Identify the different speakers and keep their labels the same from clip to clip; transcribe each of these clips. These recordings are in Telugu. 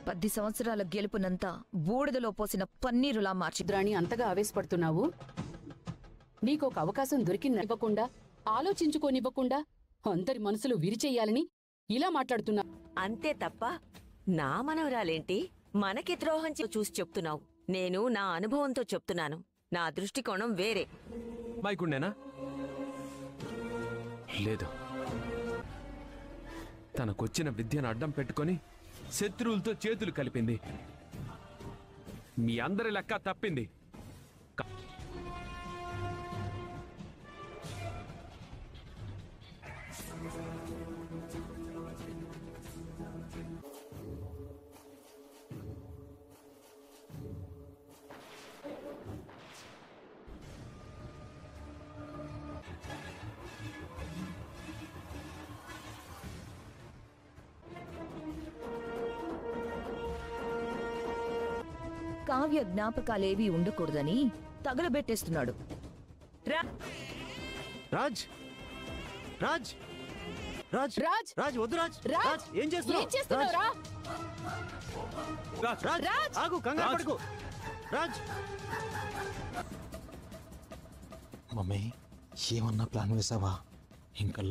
Speaker 1: 10 సంవత్సరాల గెలుపునంతా బూడిదలో పోసిన పన్నీరులా
Speaker 2: మార్చిద్రాని అంతగా ఆవేశపడుతున్నావు. నీకొక అవకాశం దొరికిందివ్వకుండా, ఆలోచించుకోనివ్వకుండా అందరి మనసులు విరిచెయ్యాలని ఇలా మాట్లాడుతున్నా.
Speaker 3: అంతే తప్ప నా మనవరాలేంటి మనకి ద్రోహం చూసి చెప్తున్నావు. నేను నా అనుభవంతో చెప్తున్నాను. నా దృష్టికోణం వేరే.
Speaker 4: మైకుండేనా? లేదు, తనకొచ్చిన విద్యను అడ్డం పెట్టుకొని శత్రువులతో చేతులు కలిపింది. మీ అందరి లెక్క తప్పింది.
Speaker 1: కావ్య జ్ఞాపకాలేవీ ఉండకూడదని తగలబెట్టేస్తున్నాడు.
Speaker 5: రాజ్ రాజ్ రాజ్
Speaker 2: రాజ్
Speaker 5: రాజ్ వద్దు రాజ్.
Speaker 2: రాజ్
Speaker 5: ఏం చేస్తున్నావు? రాజ్ ఆగు, కంగారు పడకు. రాజ్
Speaker 6: మమ్మీ ఏమన్నా ప్లాన్ వేసావా? ఇంకా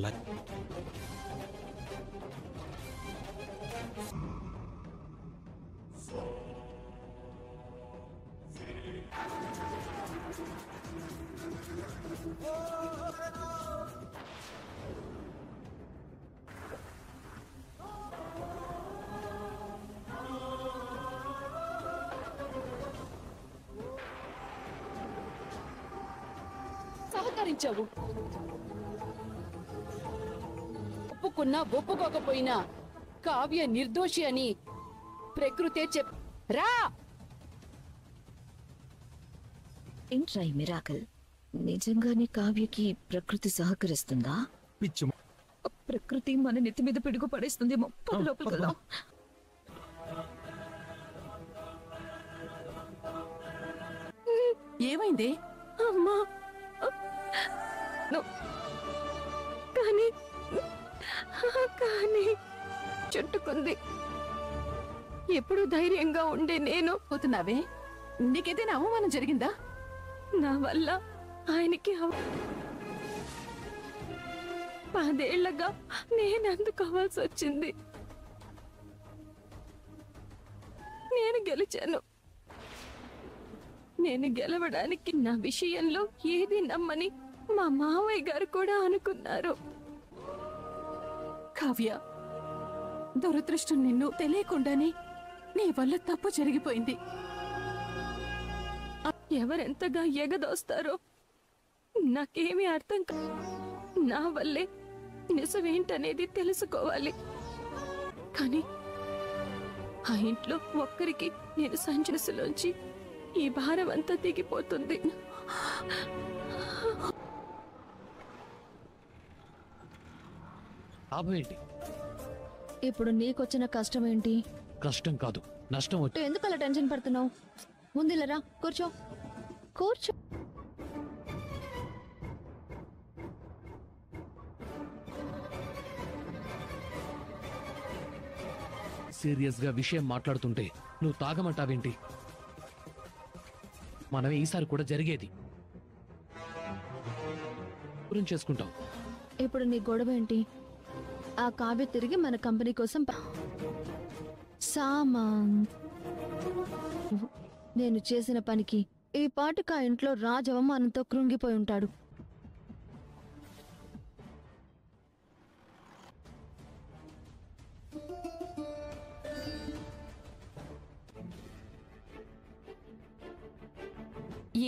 Speaker 2: సహకరించావు. ఒప్పుకున్నా ఒప్పుకోకపోయినా కావ్య నిర్దోషి అని ప్రకృతే రా.
Speaker 1: ఏంట్రా ఈ మిరాకల్? నిజంగానే కావ్యకి ప్రకృతి సహకరిస్తుందా?
Speaker 4: పిచ్చు,
Speaker 1: ప్రకృతి మన నెత్తి మీద పిడుగు పడేస్తుంది. లోపలికి వెళ్దాం.
Speaker 2: ఏమైంది?
Speaker 1: అమ్మా, కానీ కానీ చుట్టుకుంది. ఎప్పుడు ధైర్యంగా ఉండే నేను
Speaker 2: పోతున్నావే? నీకేదైనా అవమానం జరిగిందా?
Speaker 1: నా వల్ల ఆయనకి 10 ఏళ్లగా నేను అందుకోవాల్సి వచ్చింది. నేను గెలిచాను. నేను గెలవడానికి నా విషయంలో ఏది నమ్మని మా మావయ్య గారు కూడా అనుకున్నారు.
Speaker 2: కావ్య, దురదృష్టం నిన్ను తెలియకుండానే నీ వల్ల తప్పు జరిగిపోయింది.
Speaker 1: ఎవరెంతగా ఎగదోస్తారో నాకేమీ అర్థం నా వల్లే నిజమేంటనేది తెలుసుకోవాలి. కానీ ఆ ఇంట్లో ఒక్కరికి నేను సంచలసులోంచి ఈ భారం అంతా దిగిపోతుంది.
Speaker 7: లాభం ఏంటి?
Speaker 1: ఇప్పుడు నీకొచ్చిన కష్టం ఏంటి?
Speaker 7: కష్టం కాదు, నష్టం వచ్చి.
Speaker 1: ఎందుకు అలా టెన్షన్ పడుతున్నావు? ముందులరా, కూర్చో కూర్చో.
Speaker 7: సీరియస్ గా విషయం మాట్లాడుతుంటే నువ్వు తాగమంటావేంటి? మనమే ఈసారి కూడా జరిగేది గురించి చేసుకుంటాం.
Speaker 1: ఇప్పుడు నీ గొడవ ఏంటి? ఆ కావ్య తిరిగి మన కంపెనీ కోసం సామాన్. నేను చేసిన పనికి ఈ పాటుకు ఆ ఇంట్లో రాజ్ అవమానంతో కృంగిపోయి ఉంటాడు.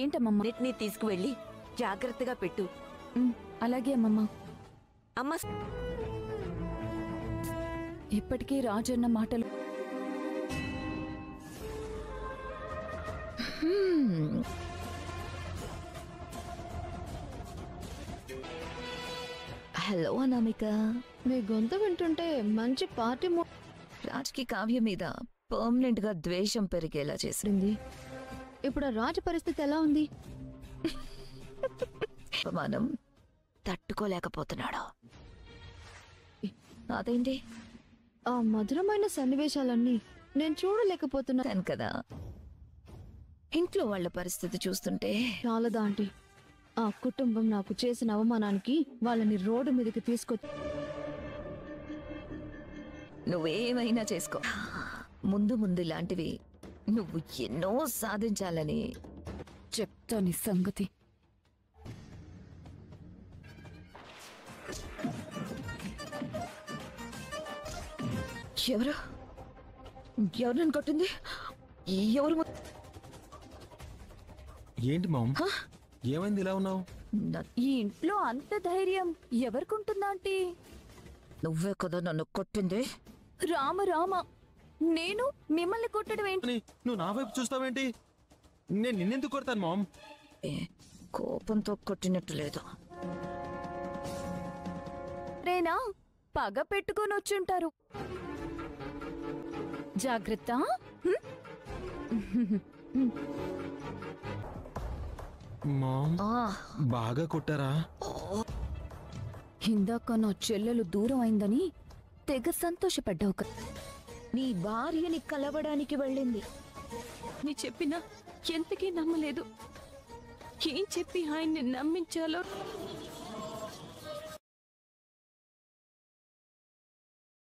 Speaker 3: ఏంటమ్మమ్మ? నీటిని తీసుకువెళ్ళి జాగ్రత్తగా పెట్టు.
Speaker 1: అలాగే అమ్మమ్మ.
Speaker 3: అమ్మ,
Speaker 1: ఇప్పటికీ రాజన్న మాటలు హలో అనామిక, మీ గొంతు వింటుంటే మంచి పార్టీ రాజ్కి కావ్య మీద పర్మనెంట్ గా ద్వేషం పెరిగేలా చేసింది. ఇప్పుడు రాజు పరిస్థితి ఎలా ఉంది? మనం తట్టుకోలేకపోతున్నాడు. అదేంటి? ఆ మధురమైన సన్నివేశాలన్నీ నేను చూడలేకపోతున్నాను కదా. ఇంట్లో వాళ్ళ పరిస్థితి చూస్తుంటే చాలదా ఆంటీ. ఆ కుటుంబం నాకు చేసిన అవమానానికి వాళ్ళని రోడ్డు మీదకి తీసుకొచ్చి నువ్వేమైనా చేసుకో. ముందు ముందు ఇలాంటివి నువ్వు ఎన్నో సాధించాలని
Speaker 2: చెప్తా నీ సంగతి.
Speaker 1: ఎవరు నన్ను కొట్టింది? ఎవరు?
Speaker 6: ఏంటి మామ్, ఏమైంది ఇలా ఉన్నావు?
Speaker 1: ఈ ఇంట్లో అంత ధైర్యం ఎవరికుంటుందా ఆంటీ? నువ్వే కదా నన్ను కొట్టింది. రామ రామ, నేను మిమ్మల్ని కొట్టడం ఏంటి?
Speaker 6: నువ్వు నా వైపు చూస్తావేంటి? నేను నిన్నెందుకు కొడతాను మామ్?
Speaker 1: కోపంతో కొట్టినట్టు లేదు. రేనా పగ పెట్టుకొని వచ్చుంటారు. జాగ్రత్త.
Speaker 6: మామ్, బాగా కొట్టారా?
Speaker 1: ఇందాక నా చెల్లెలు దూరం అయిందని తెగ సంతోషపడ్డావు కదా. నీ భార్యని కలవడానికి వెళ్ళింది.
Speaker 2: నీ చెప్పినా ఎంతకీ నమ్మలేదు. ఏం చెప్పి ఆయన్ని నమ్మించాలో